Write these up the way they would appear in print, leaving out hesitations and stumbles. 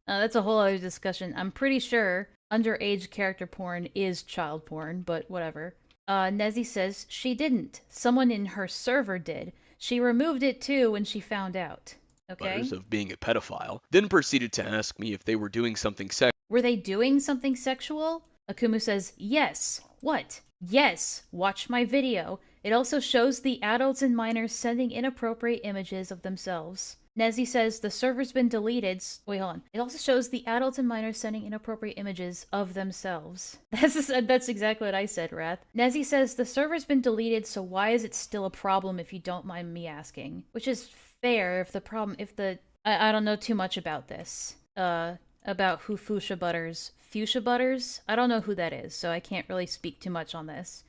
That's a whole other discussion. I'm pretty sure underage character porn is child porn, but whatever. Nezzie says she didn't. Someone in her server did. She removed it too when she found out. Okay? Of being a pedophile, then proceeded to ask me if they were doing something sexual. Were they doing something sexual? Akumu says, yes. What? Yes. Watch my video. It also shows the adults and minors sending inappropriate images of themselves. Nezzie says the server's been deleted. Wait, hold on. It also shows the adults and minors sending inappropriate images of themselves. That's exactly what I said, Wrath. Nezzie says the server's been deleted, so why is it still a problem if you don't mind me asking? Which is fair if the problem, if the... I don't know too much about this. About who Fuchsia Butters... Fuchsia Butters? I don't know who that is, so I can't really speak too much on this.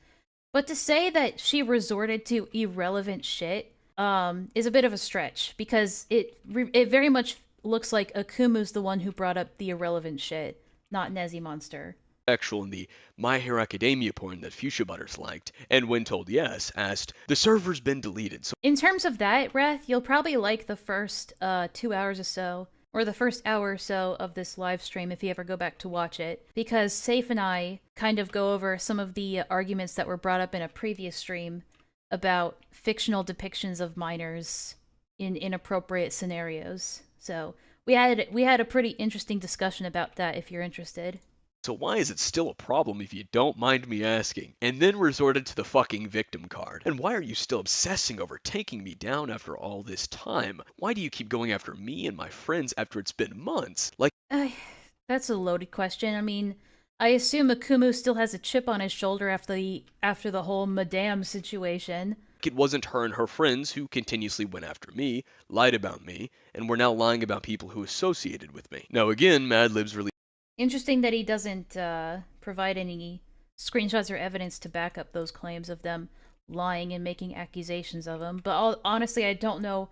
But to say that she resorted to irrelevant shit is a bit of a stretch, because it very much looks like Akumu's the one who brought up the irrelevant shit, not Nezzie Monster. Sexual in the My Hero Academia porn that Fuchsia Butters liked, and when told yes, asked, the server's been deleted, so... In terms of that, Wrath, you'll probably like the first 2 hours or so, or the first hour or so of this live stream if you ever go back to watch it, because Safe and I kind of go over some of the arguments that were brought up in a previous stream about fictional depictions of minors in inappropriate scenarios. So we had a pretty interesting discussion about that if you're interested. So why is it still a problem if you don't mind me asking? And then resorted to the fucking victim card. And why are you still obsessing over taking me down after all this time? Why do you keep going after me and my friends after it's been months? Like, that's a loaded question. I mean, I assume Akumu still has a chip on his shoulder after the whole Madame situation. it wasn't her and her friends who continuously went after me, lied about me, and were now lying about people who associated with me. Now again, Mad Libs released... Interesting that he doesn't provide any screenshots or evidence to back up those claims of them lying and making accusations of him. But honestly, I don't know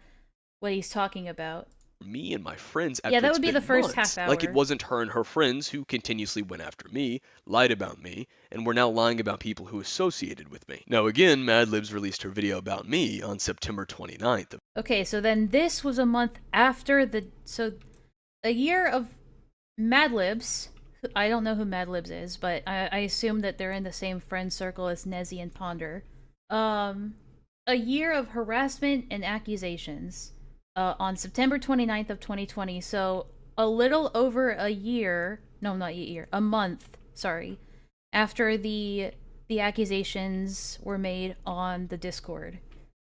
what he's talking about. me and my friends after yeah, that it's would be been the first months. half hour. Like it wasn't her and her friends who continuously went after me, lied about me, and were now lying about people who associated with me. Now again, Mad Libs released her video about me on September 29th. Okay, so then this was a month after the... So, a year of Mad Libs. I don't know who Mad Libs is, but I assume that they're in the same friend circle as Nezzie and Ponder. A year of harassment and accusations on September 29th of 2020. So a little over a year, no, not a year, a month, sorry, after the accusations were made on the Discord.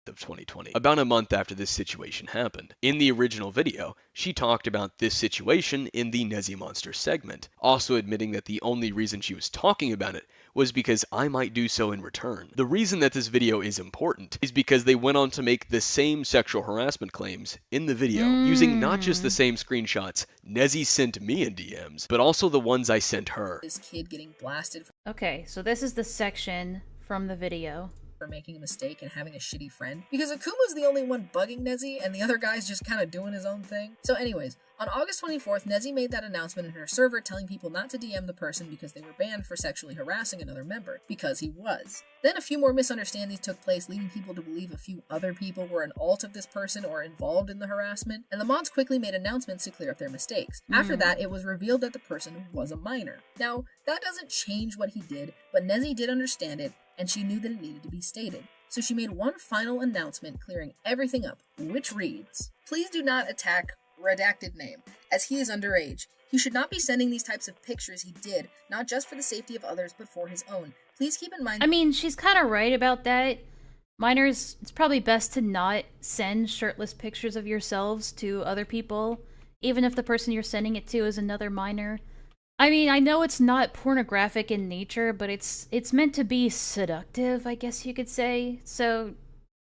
Of 2020, about a month after this situation happened. In the original video, she talked about this situation in the Nezzie Monster segment, also admitting that the only reason she was talking about it was because I might do so in return. The reason that this video is important is because they went on to make the same sexual harassment claims in the video, using not just the same screenshots Nezzie sent me in DMs, but also the ones I sent her. This kid getting blasted Okay, so this is the section from the video. For making a mistake and having a shitty friend, because Akuma's the only one bugging Nezzie and the other guy's just kind of doing his own thing. So anyways, on August 24th, Nezzie made that announcement in her server telling people not to DM the person because they were banned for sexually harassing another member, because he was. Then a few more misunderstandings took place, leading people to believe a few other people were an alt of this person or involved in the harassment, and the mods quickly made announcements to clear up their mistakes. After that, it was revealed that the person was a minor. Now, that doesn't change what he did, but Nezzie did understand it, and she knew that it needed to be stated. So she made one final announcement clearing everything up, which reads, "Please do not attack redacted name, as he is underage. He should not be sending these types of pictures he did, not just for the safety of others, but for his own. Please keep in mind..." I mean, she's kind of right about that. Minors, it's probably best to not send shirtless pictures of yourselves to other people, even if the person you're sending it to is another minor. I mean, I know it's not pornographic in nature, but it's meant to be seductive, I guess you could say. So,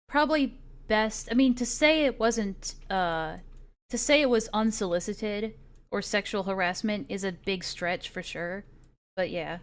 probably best... I mean, to say it wasn't, to say it was unsolicited or sexual harassment is a big stretch for sure. But yeah.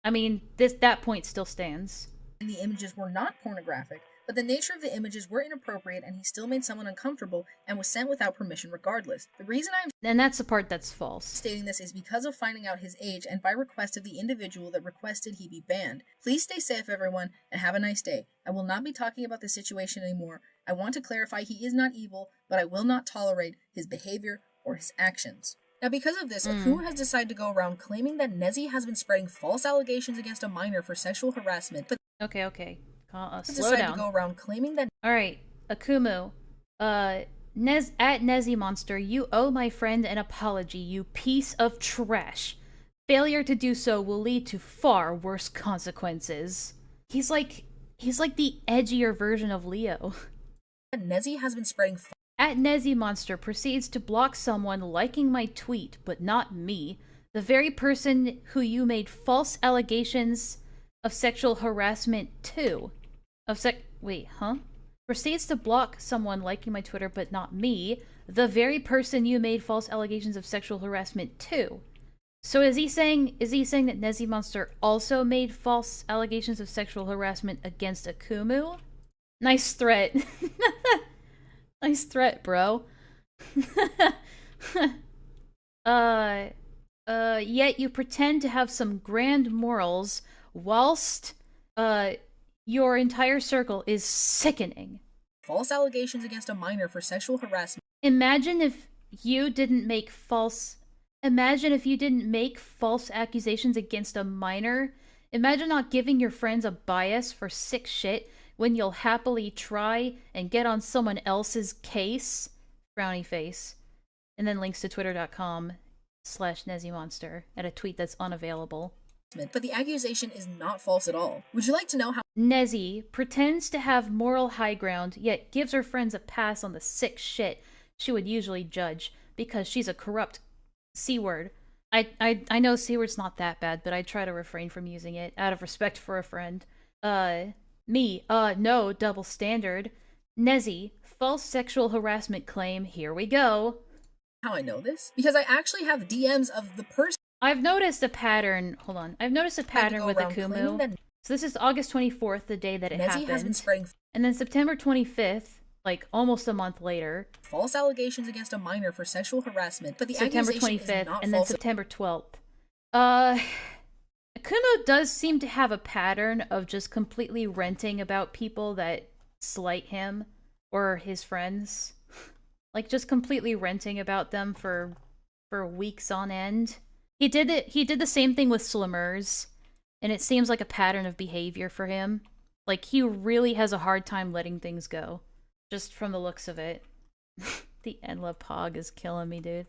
I mean, that point still stands. The images were not pornographic, but the nature of the images were inappropriate and he still made someone uncomfortable and was sent without permission regardless. The reason I'm And that's the part that's false. stating this is because of finding out his age and by request of the individual that requested he be banned. Please stay safe, everyone, and have a nice day. I will not be talking about this situation anymore. I want to clarify he is not evil, but I will not tolerate his behavior or his actions. Now, because of this, Akumu has decided to go around claiming that Nezzie has been spreading false allegations against a minor for sexual harassment. But Okay. Slow decided down. to go around claiming that. All right, Akumu. At Nezzie Monster, you owe my friend an apology, you piece of trash. Failure to do so will lead to far worse consequences. He's like the edgier version of Leo. Nezzie has been spreading. At Nezzie Monster proceeds to block someone liking my tweet, but not me, the very person who you made false allegations of sexual harassment to. Proceeds to block someone liking my Twitter, but not me, the very person you made false allegations of sexual harassment to. So is he saying that Nezzie Monster also made false allegations of sexual harassment against Akumu? Nice threat. Nice threat, bro. Yet you pretend to have some grand morals whilst, your entire circle is sickening. False allegations against a minor for sexual harassment. Imagine if you didn't make false accusations against a minor. Imagine not giving your friends a bias for sick shit when you'll happily try and get on someone else's case. Frowny face. And then links to twitter.com/NezzieMonster at a tweet that's unavailable. But the accusation is not false at all. Would you like to know how Nezzie pretends to have moral high ground, yet gives her friends a pass on the sick shit she would usually judge, because she's a corrupt C-word. I know C-word's not that bad, but I try to refrain from using it, out of respect for a friend. No, double standard. Nezzie, false sexual harassment claim, here we go. How I know this? Because I actually have DMs of the person. I've noticed a pattern, hold on, with Akumu. So this is August 24th, the day that it Nezzie happened. has been spreading and then September 25th, like almost a month later. False allegations against a minor for sexual harassment. But the September accusation 25th, is not and then false. September 12th. Akumu does seem to have a pattern of just completely ranting about people that slight him or his friends. Like, just completely ranting about them for weeks on end. He did the same thing with Slimmers, and it seems like a pattern of behavior for him. Like, he really has a hard time letting things go, just from the looks of it. The Enlaa pog is killing me, dude.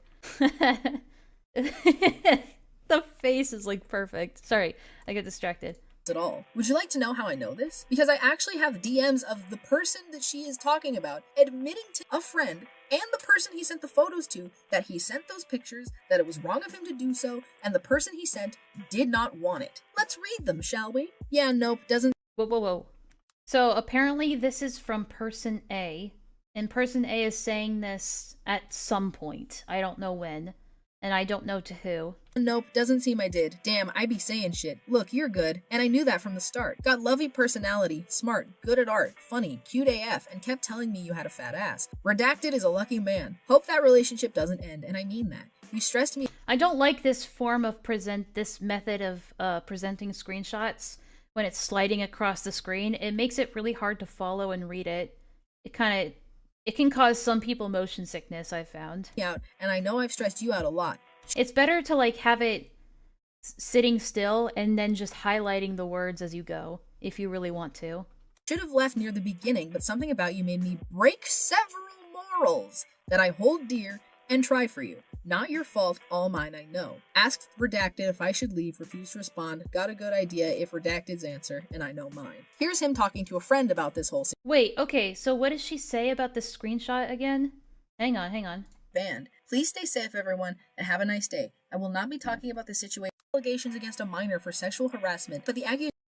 The face is, like, perfect. Sorry, I get distracted. At all. Would you like to know how I know this? Because I actually have DMs of the person that she is talking about admitting to a friend and the person he sent the photos to that he sent those pictures, that it was wrong of him to do so, and the person he sent did not want it. Let's read them, shall we? Yeah, nope, doesn't. Whoa. So apparently this is from person A, and person A is saying this at some point. I don't know when, and I don't know to who. Nope, doesn't seem I did. Damn, I be saying shit. Look, you're good, and I knew that from the start. Got lovely personality, smart, good at art, funny, cute AF, and kept telling me you had a fat ass. Redacted is a lucky man. Hope that relationship doesn't end, and I mean that. You stressed me. I don't like this method of presenting screenshots when it's sliding across the screen. It makes it really hard to follow and read it. It can cause some people motion sickness, I've found. Out, and I know I've stressed you out a lot. It's better to, like, have it sitting still and then just highlighting the words as you go, if you really want to. Should have left near the beginning, but something about you made me break several morals that I hold dear and try for you. Not your fault, all mine I know. Asked Redacted if I should leave, refused to respond, got a good idea if Redacted's answer, and I know mine. Here's him talking to a friend about this whole Wait, okay, so what does she say about this screenshot again? Hang on. Band. Please stay safe, everyone, and have a nice day. I will not be talking about the situation. Allegations against a minor for sexual harassment, but the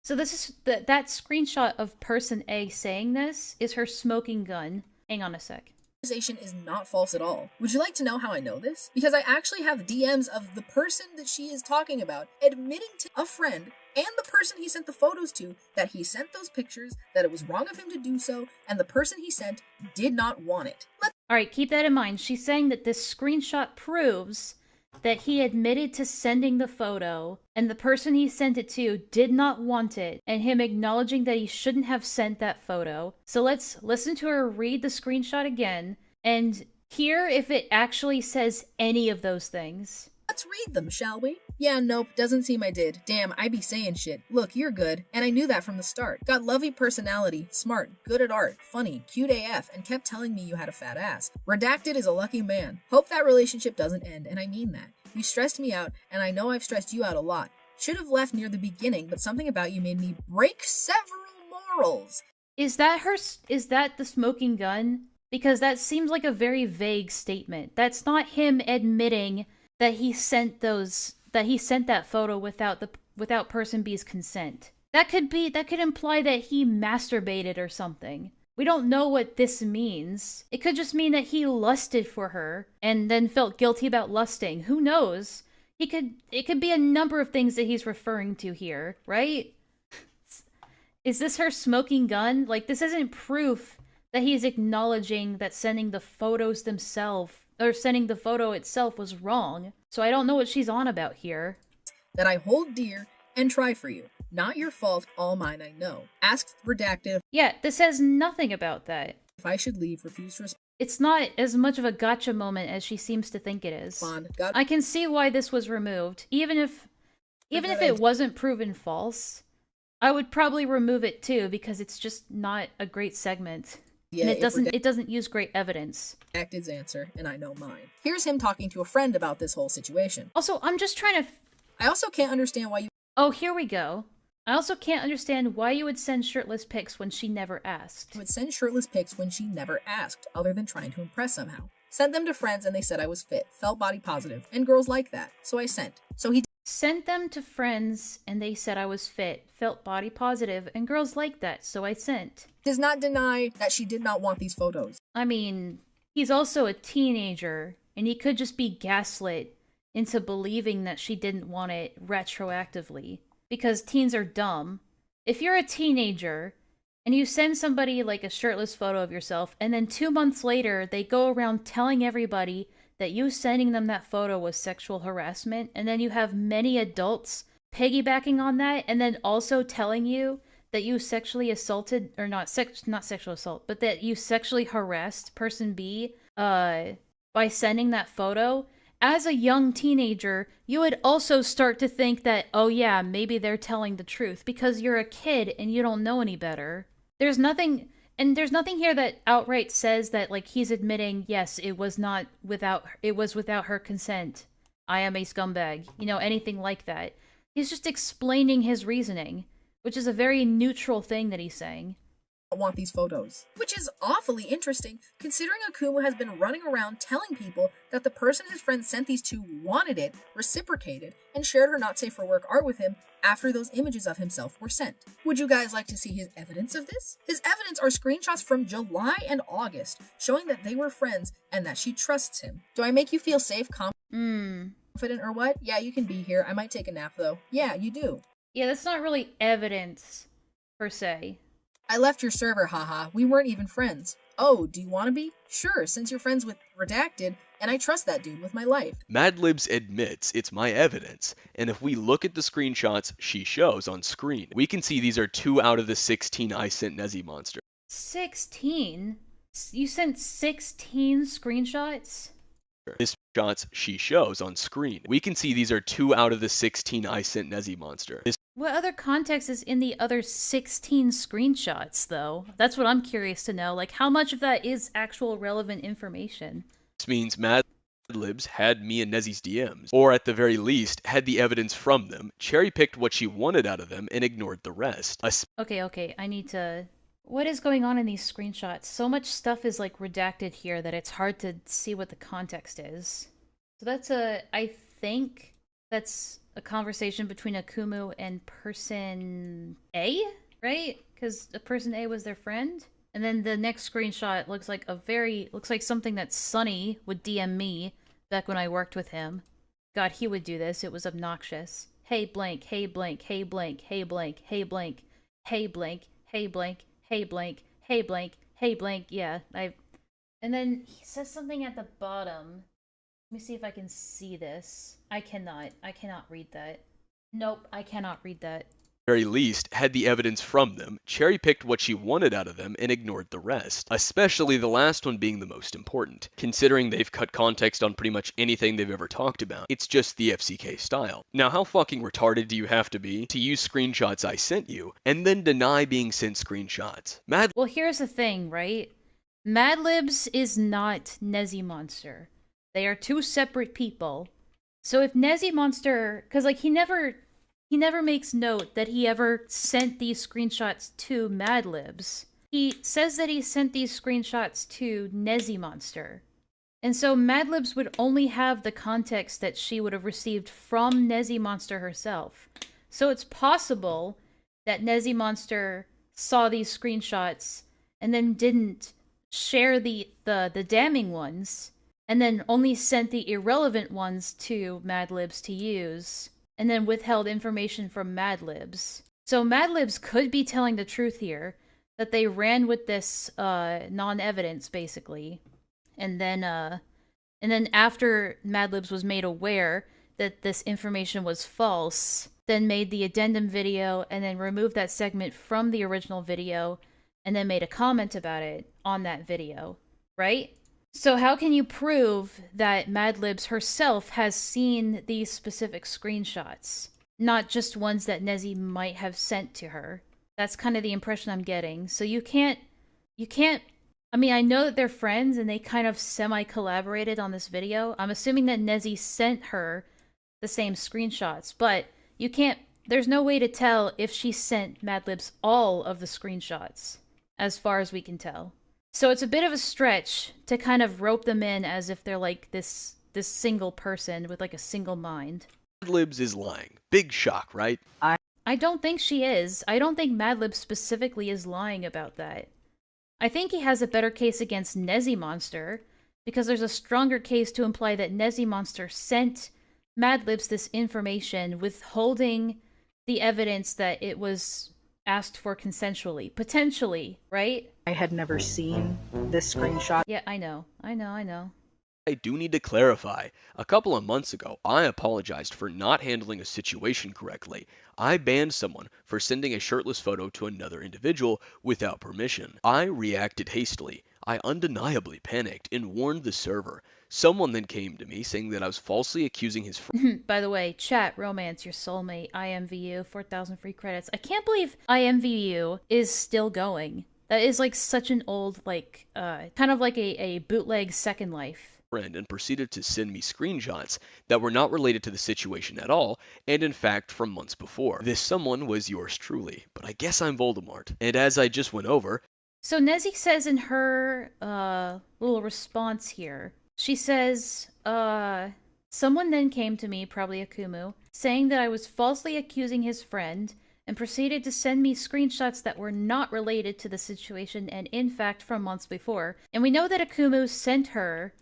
So this is that screenshot of person A saying this is her smoking gun. Hang on a sec. Accusation is not false at all. Would you like to know how I know this? Because I actually have DMs of the person that she is talking about admitting to a friend and the person he sent the photos to that he sent those pictures, that it was wrong of him to do so, and the person he sent did not want it. Alright, keep that in mind. She's saying that this screenshot proves that he admitted to sending the photo, and the person he sent it to did not want it, and him acknowledging that he shouldn't have sent that photo. So let's listen to her read the screenshot again, and Hear if it actually says any of those things. Let's read them, shall we? Yeah, nope, doesn't seem I did. Damn, I be saying shit. Look, you're good, and I knew that from the start. Got lovely personality, smart, good at art, funny, cute AF, and kept telling me you had a fat ass. Redacted is a lucky man. Hope that relationship doesn't end, and I mean that. You stressed me out, and I know I've stressed you out a lot. Should have left near the beginning, but something about you made me break several morals. Is that the smoking gun? Because that seems like a very vague statement. That's not him admitting that he sent that photo without person B's consent. That could imply that he masturbated or something. We don't know what this means. It could just mean that he lusted for her and then felt guilty about lusting. Who knows? It could be a number of things that he's referring to here, right? Is this her smoking gun? Like, this isn't proof that he's acknowledging that sending the photos themselves, or sending the photo itself, was wrong. So I don't know what she's on about here. That I hold dear and try for you. Not your fault, all mine I know. Asked redacted. Yeah, this says nothing about that. If I should leave, refuse to respond. It's not as much of a gotcha moment as she seems to think it is. I can see why this was removed. Even if it wasn't proven false, I would probably remove it too, because it's just not a great segment. Yeah, and it doesn't use great evidence. Redacted's answer, and I know mine. Here's him talking to a friend about this whole situation. Also, I'm just trying to... I also can't understand why you... Oh, here we go. I also can't understand why you would send shirtless pics when she never asked. Would send shirtless pics when she never asked, other than trying to impress somehow. Sent them to friends and they said I was fit, felt body positive, and girls like that, so I sent. So he sent them to friends and they said I was fit, felt body positive, and girls like that, so I sent. Does not deny that she did not want these photos. I mean, he's also a teenager, and he could just be gaslit into believing that she didn't want it retroactively. Because teens are dumb. If you're a teenager and you send somebody like a shirtless photo of yourself, and then 2 months later they go around telling everybody that you sending them that photo was sexual harassment, and then you have many adults piggybacking on that, and then also telling you that you sexually assaulted, or not sexual assault, but that you sexually harassed person B by sending that photo. As a young teenager, you would also start to think that, oh yeah, maybe they're telling the truth, because you're a kid and you don't know any better. There's nothing here that outright says that, like, he's admitting, yes, it was without her consent. I am a scumbag. You know, anything like that. He's just explaining his reasoning, which is a very neutral thing that he's saying. Want these photos, which is awfully interesting considering Akumu has been running around telling people that the person his friend sent these to wanted it, reciprocated, and shared her not safe for work art with him after those images of himself were sent. Would you guys like to see his evidence of this? His evidence are screenshots from July and August showing that they were friends and that she trusts him. Do I make you feel safe, confident, or what? Yeah, you can be here. I might take a nap though. Yeah, you do. Yeah, that's not really evidence per se. I left your server, haha. We weren't even friends. Oh, do you want to be? Sure, since you're friends with Redacted, and I trust that dude with my life. Madlibs admits it's my evidence, and if we look at the screenshots she shows on screen, we can see these are 2 out of the 16 I sent Nezzie monster. 16? You sent 16 screenshots? The screenshots she shows on screen. We can see these are 2 out of the 16 I sent Nezzie monster. What other context is in the other 16 screenshots, though? That's what I'm curious to know. Like, how much of that is actual relevant information? This means Madlibs had me and Nezzie's DMs, or at the very least, had the evidence from them, cherry-picked what she wanted out of them, and ignored the rest. Okay, I need to... What is going on in these screenshots? So much stuff is, like, redacted here that it's hard to see what the context is. So that's I think that's a conversation between Akumu and person A, right? Because the person A was their friend. And then the next screenshot looks like something that Sunny would DM me back when I worked with him. God, he would do this. It was obnoxious. Hey blank, hey blank, hey blank, hey blank, hey blank, hey blank, hey blank, hey blank, hey blank, hey blank. Yeah, and then he says something at the bottom. Let me see if I can see this. I cannot read that. Nope, I cannot read that. very least, had the evidence from them, cherry-picked what she wanted out of them and ignored the rest, especially the last one being the most important. Considering they've cut context on pretty much anything they've ever talked about, it's just the FCK style. Now, how fucking retarded do you have to be to use screenshots I sent you, and then deny being sent screenshots? Well, here's the thing, right? Madlibs is not Nezzie Monster. They are two separate people. So if Nezzie Monster, because like he never makes note that he ever sent these screenshots to Madlibs. He says that he sent these screenshots to Nezzie Monster. And so Madlibs would only have the context that she would have received from Nezzie Monster herself. So it's possible that Nezzie Monster saw these screenshots and then didn't share the damning ones, and then only sent the irrelevant ones to Madlibs to use, and then withheld information from Madlibs. So Madlibs could be telling the truth here, that they ran with this non-evidence, basically. And then after Madlibs was made aware that this information was false, then made the addendum video, and then removed that segment from the original video, and then made a comment about it on that video, right? So how can you prove that Madlibs herself has seen these specific screenshots? Not just ones that Nezzie might have sent to her. That's kind of the impression I'm getting. So you can't, I mean, I know that they're friends and they kind of semi-collaborated on this video. I'm assuming that Nezzie sent her the same screenshots, but you can't, there's no way to tell if she sent Madlibs all of the screenshots, as far as we can tell. So it's a bit of a stretch to kind of rope them in as if they're like this single person with like a single mind. Madlibs is lying. Big shock, right? I don't think she is. I don't think Madlibs specifically is lying about that. I think he has a better case against Nezzie Monster, because there's a stronger case to imply that Nezzie Monster sent Madlibs this information, withholding the evidence that it was asked for consensually. Potentially, right? I had never seen this screenshot. Yeah, I know. I do need to clarify. A couple of months ago, I apologized for not handling a situation correctly. I banned someone for sending a shirtless photo to another individual without permission. I reacted hastily. I undeniably panicked and warned the server. Someone then came to me saying that I was falsely accusing his friend. By the way, chat, romance, your soulmate, IMVU, 4,000 free credits. I can't believe IMVU is still going. That is like such an old, like, kind of like a bootleg Second Life. And proceeded to send me screenshots that were not related to the situation at all, and in fact from months before. This someone was yours truly, but I guess I'm Voldemort. And as I just went over... So Nezzie says in her little response here, she says, someone then came to me, probably Akumu, saying that I was falsely accusing his friend, and proceeded to send me screenshots that were not related to the situation and in fact from months before. And we know that Akumu sent her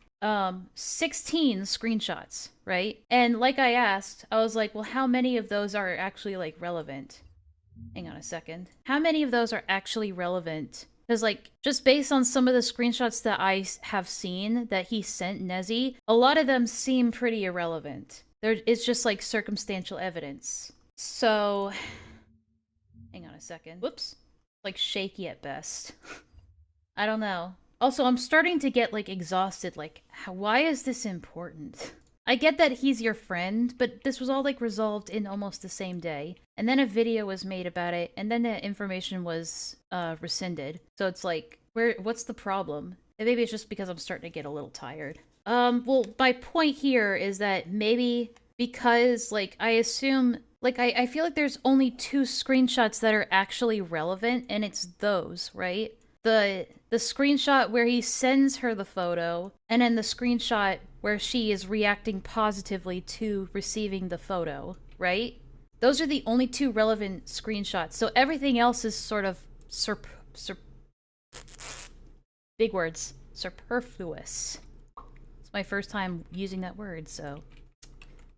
16 screenshots, right? And like I asked, I was like, well, how many of those are actually, like, relevant? Hang on a second. How many of those are actually relevant? Because, like, just based on some of the screenshots that I have seen that he sent Nezzie, a lot of them seem pretty irrelevant. It's just, like, circumstantial evidence. So... hang on a second. Whoops. Like, shaky at best. I don't know. Also, I'm starting to get, like, exhausted. Like, why is this important? I get that he's your friend, but this was all, like, resolved in almost the same day. And then a video was made about it, and then the information was rescinded. So it's like, what's the problem? And maybe it's just because I'm starting to get a little tired. Well, my point here is that maybe because, like, I assume... like, I feel like there's only 2 screenshots that are actually relevant, and it's those, right? The screenshot where he sends her the photo, and then the screenshot where she is reacting positively to receiving the photo, right? Those are the only 2 relevant screenshots. So everything else is sort of big words. Superfluous. It's my first time using that word, so...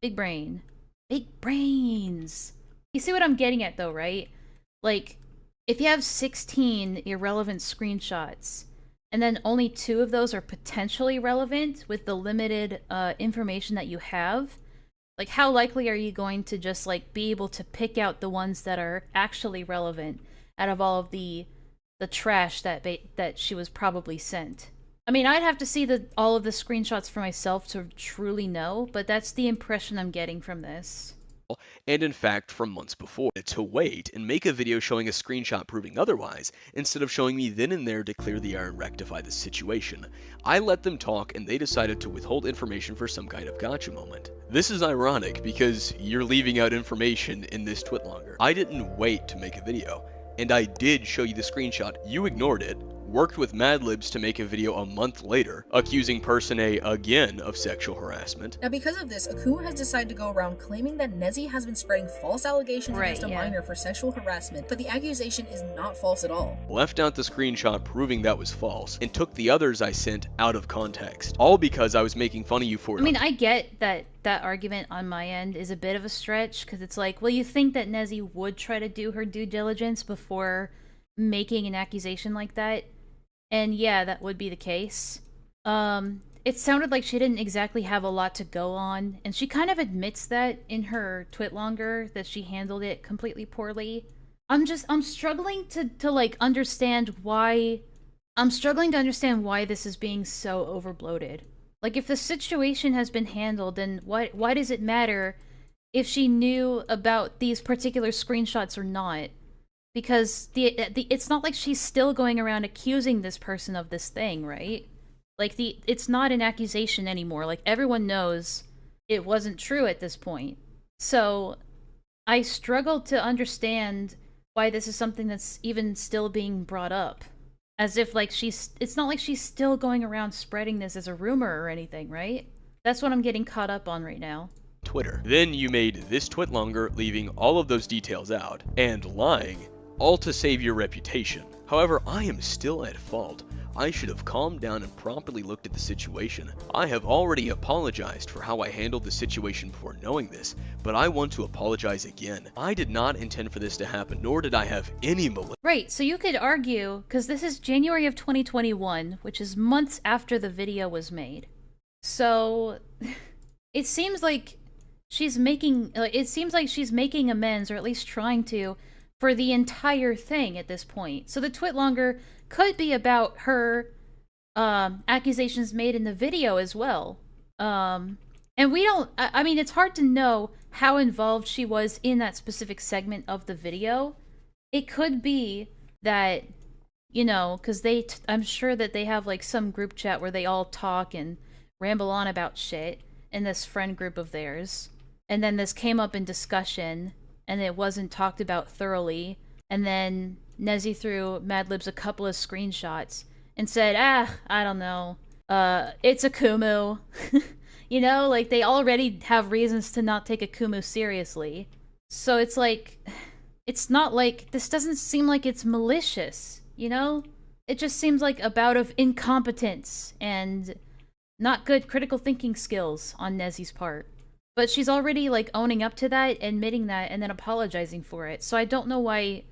big brain. Big brains! You see what I'm getting at, though, right? Like... if you have 16 irrelevant screenshots, and then only 2 of those are potentially relevant with the limited information that you have, Like, how likely are you going to just, like, be able to pick out the ones that are actually relevant out of all of the trash that she was probably sent? I mean, I'd have to see all of the screenshots for myself to truly know, but that's the impression I'm getting from this. And in fact from months before, to wait and make a video showing a screenshot proving otherwise, instead of showing me then and there to clear the air and rectify the situation. I let them talk and they decided to withhold information for some kind of gotcha moment. This is ironic because you're leaving out information in this twitlonger. I didn't wait to make a video, and I did show you the screenshot. You ignored it, worked with Mad Libs to make a video a month later, accusing Person A again of sexual harassment. Now because of this, Akumu has decided to go around claiming that Nezzie has been spreading false allegations against a minor for sexual harassment, but the accusation is not false at all. Left out the screenshot proving that was false, and took the others I sent out of context. All because I was making fun of you for it. I mean, I get that argument on my end is a bit of a stretch, because it's like, well, you think that Nezzie would try to do her due diligence before making an accusation like that? And yeah, that would be the case. It sounded like she didn't exactly have a lot to go on, and she kind of admits that in her twitlonger, that she handled it completely poorly. I'm struggling to like understand why... I'm struggling to understand why this is being so overbloated. Like, if the situation has been handled, then why does it matter if she knew about these particular screenshots or not? Because it's not like she's still going around accusing this person of this thing, right? Like, it's not an accusation anymore. Like, everyone knows it wasn't true at this point. So, I struggle to understand why this is something that's even still being brought up. As if, like, it's not like she's still going around spreading this as a rumor or anything, right? That's what I'm getting caught up on right now. Twitter. Then you made this twitlonger, leaving all of those details out, and lying, all to save your reputation. However, I am still at fault. I should have calmed down and properly looked at the situation. I have already apologized for how I handled the situation before knowing this, but I want to apologize again. I did not intend for this to happen, nor did I have any malice. Right, so you could argue, because this is January of 2021, which is months after the video was made. So, it seems like she's making amends, or at least trying to, for the entire thing at this point. So the twitlonger could be about her accusations made in the video as well. And we don't... I mean, it's hard to know how involved she was in that specific segment of the video. It could be that, you know, because I'm sure that they have, like, some group chat where they all talk and ramble on about shit in this friend group of theirs. And then this came up in discussion, and it wasn't talked about thoroughly, and then Nezzie threw Mad Libs a couple of screenshots and said, I don't know, it's Akumu. You know, like, they already have reasons to not take Akumu seriously. So it's like, it's not like, this doesn't seem like it's malicious, you know? It just seems like a bout of incompetence and not good critical thinking skills on Nezzie's part. But she's already, like, owning up to that, admitting that, and then apologizing for it. So I don't know why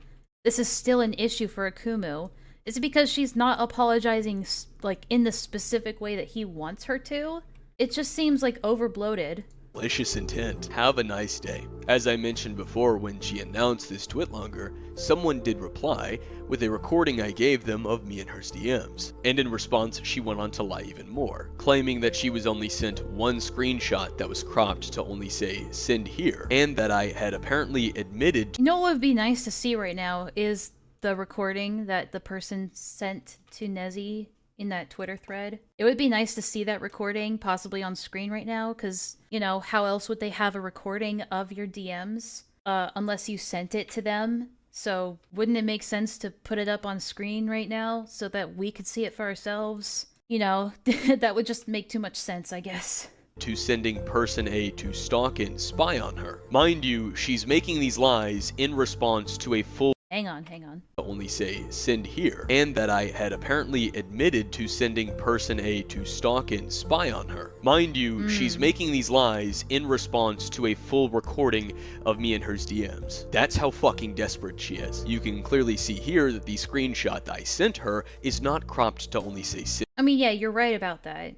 this is still an issue for Akumu. Is it because she's not apologizing, like, in the specific way that he wants her to? It just seems, like, overbloated. Malicious intent. Have a nice day. As I mentioned before, when she announced this twitlonger, someone did reply with a recording I gave them of me and her DMs. And in response, she went on to lie even more, claiming that she was only sent one screenshot that was cropped to only say, "send here," and that I had apparently admitted... You know what would be nice to see right now is the recording that the person sent to Nezzie in that Twitter thread. It would be nice to see that recording possibly on screen right now, because, you know, how else would they have a recording of your DMs unless you sent it to them? So wouldn't it make sense to put it up on screen right now so that we could see it for ourselves? You know, that would just make too much sense, I guess. To sending Person A to stalk and spy on her. Mind you, she's making these lies in response to a full... Hang on. Only say, "send here," and that I had apparently admitted to sending Person A to stalk and spy on her. Mind you, she's making these lies in response to a full recording of me and her DMs. That's how fucking desperate she is. You can clearly see here that the screenshot that I sent her is not cropped to only say "send." I mean, yeah, you're right about that.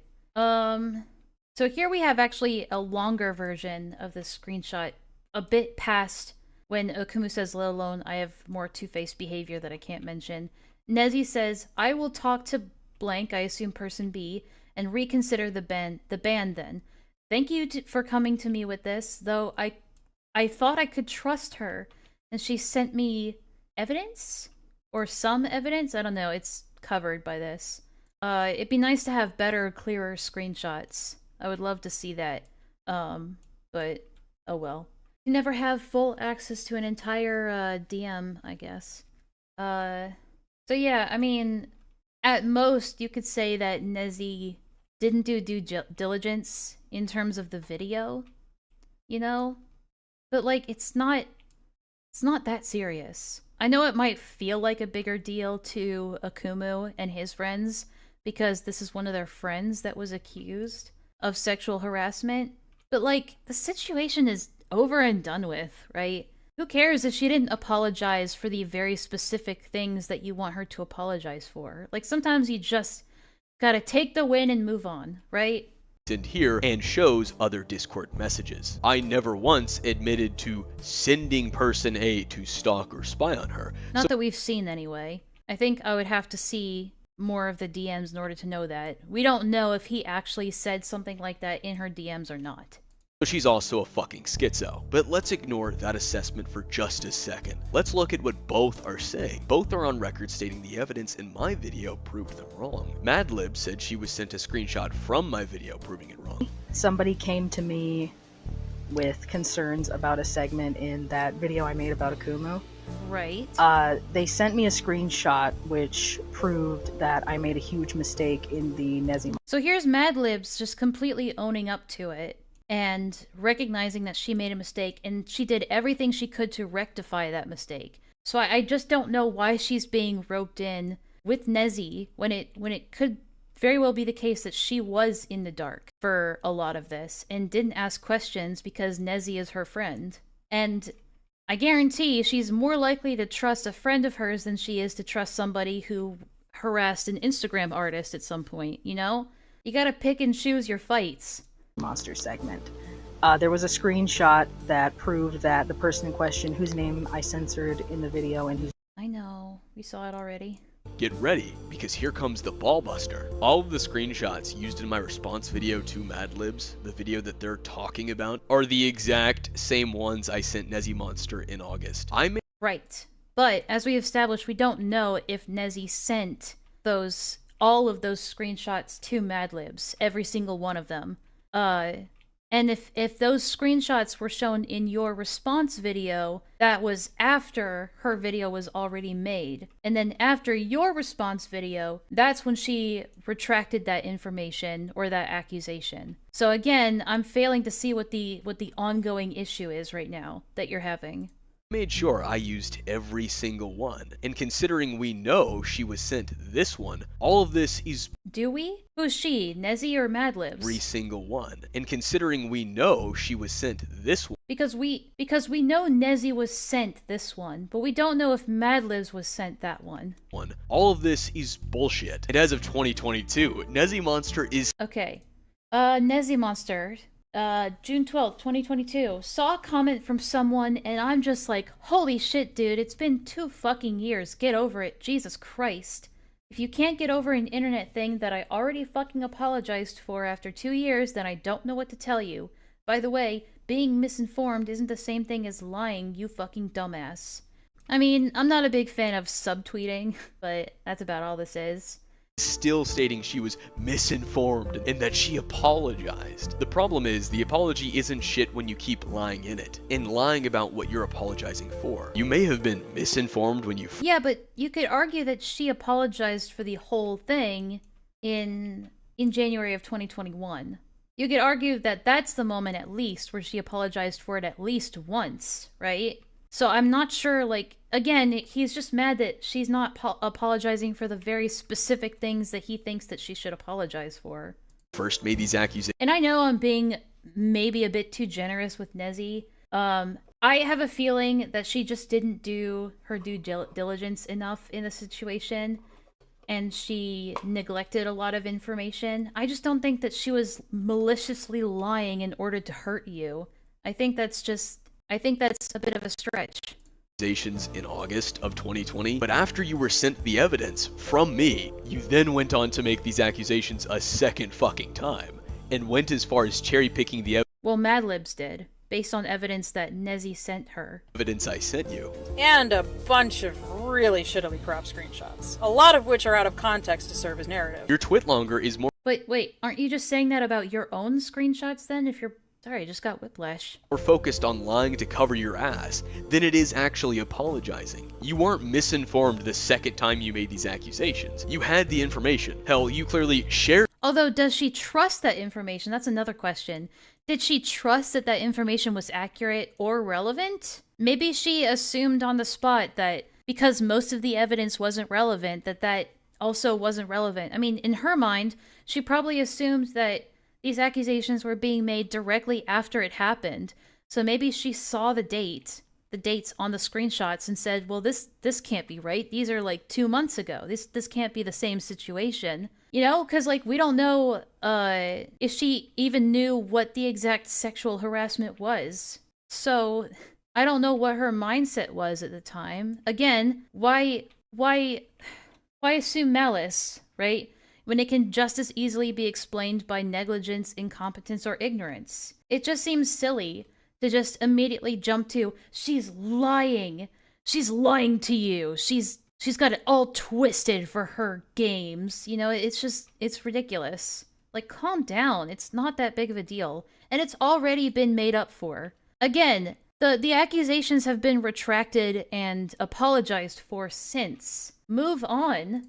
So here we have actually a longer version of this screenshot, a bit past when Akumu says, let alone I have more two-faced behavior that I can't mention. Nezzie says, I will talk to blank, I assume person B, and reconsider the ban then. Thank you for coming to me with this, though I thought I could trust her, and she sent me evidence? Or some evidence? I don't know, it's covered by this. It'd be nice to have better, clearer screenshots. I would love to see that. But, oh well. You never have full access to an entire DM, I guess. So yeah, I mean, at most, you could say that Nezzie didn't do due diligence in terms of the video, you know? But, like, it's not that serious. I know it might feel like a bigger deal to Akumu and his friends, because this is one of their friends that was accused of sexual harassment, but, like, the situation is over and done with, right? Who cares if she didn't apologize for the very specific things that you want her to apologize for? Like, sometimes you just gotta take the win and move on, right? Here and shows other Discord messages. I never once admitted to sending person A to stalk or spy on her. Not that we've seen anyway. I think I would have to see more of the DMs in order to know that. We don't know if he actually said something like that in her DMs or not. So she's also a fucking schizo. But let's ignore that assessment for just a second. Let's look at what both are saying. Both are on record stating the evidence in my video proved them wrong. Madlib said she was sent a screenshot from my video proving it wrong. Somebody came to me with concerns about a segment in that video I made about Akumu. Right. They sent me a screenshot which proved that I made a huge mistake in the Nezzie. So here's Madlibs just completely owning up to it and recognizing that she made a mistake, and she did everything she could to rectify that mistake. So I just don't know why she's being roped in with Nezzie when it could very well be the case that she was in the dark for a lot of this and didn't ask questions because Nezzie is her friend. And I guarantee she's more likely to trust a friend of hers than she is to trust somebody who harassed an Instagram artist at some point, you know? You gotta pick and choose your fights. Monster segment. There was a screenshot that proved that the person in question, whose name I censored in the video and whose... I know, we saw it already. Get ready, because here comes the ball buster. All of the screenshots used in my response video to Madlibs, the video that they're talking about, are the exact same ones I sent Nezzie Monster in August. Right. But, as we established, we don't know if Nezzie sent all of those screenshots to Madlibs, every single one of them. And if those screenshots were shown in your response video, that was after her video was already made. And then after your response video, that's when she retracted that information or that accusation. So again, I'm failing to see what the ongoing issue is right now that you're having. Made sure I used every single one, and considering we know she was sent this one, all of this is... Do we? Who's she, Nezzie or Madlibs? Every single one. And considering we know she was sent this one... Because we know Nezzie was sent this one, but we don't know if Madlibs was sent that one. All of this is bullshit. And as of 2022, Nezzie Monster is... Okay. Nezzie Monster... June 12th, 2022, saw a comment from someone, and I'm just like, holy shit, dude, it's been 2 fucking years, get over it, Jesus Christ. If you can't get over an internet thing that I already fucking apologized for after 2 years, then I don't know what to tell you. By the way, being misinformed isn't the same thing as lying, you fucking dumbass. I mean, I'm not a big fan of subtweeting, but that's about all this is. Still stating she was misinformed and that she apologized. The problem is, the apology isn't shit when you keep lying in it, and lying about what you're apologizing for. You may have been misinformed when you... Yeah, but you could argue that she apologized for the whole thing in January of 2021. You could argue that that's the moment at least where she apologized for it at least once, right? So I'm not sure, like, again, he's just mad that she's not apologizing for the very specific things that he thinks that she should apologize for. First made these accusations. And I know I'm being maybe a bit too generous with Nezzie. I have a feeling that she just didn't do her due diligence enough in the situation. and she neglected a lot of information. I just don't think that she was maliciously lying in order to hurt you. I think that's a bit of a stretch. In August of 2020, but after you were sent the evidence from me, you then went on to make these accusations a second fucking time, and went as far as cherry-picking the Well, Mad Libs did, based on evidence that Nezzie sent her. evidence I sent you. And a bunch of really shittily cropped screenshots, a lot of which are out of context to serve as narrative. Your twitlonger is more But wait, aren't you just saying that about your own screenshots then? Sorry, I just got whiplash. focused on lying to cover your ass than it is actually apologizing. You weren't misinformed the second time you made these accusations. You had the information. Hell, you clearly shared. Although, does she trust that information? That's another question. Did she trust that that information was accurate or relevant? Maybe she assumed on the spot that because most of the evidence wasn't relevant, that also wasn't relevant. I mean, in her mind, she probably assumed that these accusations were being made directly after it happened. So maybe she saw the dates on the screenshots and said, well, this can't be right. These are like 2 months ago. This can't be the same situation. You know, because like we don't know if she even knew what the exact sexual harassment was. So I don't know what her mindset was at the time. Again, why assume malice, right? When it can just as easily be explained by negligence, incompetence, or ignorance. It just seems silly to just immediately jump to, she's lying. She's lying to you. She's got it all twisted for her games. You know, it's ridiculous. Like, calm down. It's not that big of a deal. And it's already been made up for. Again, the accusations have been retracted and apologized for since. Move on.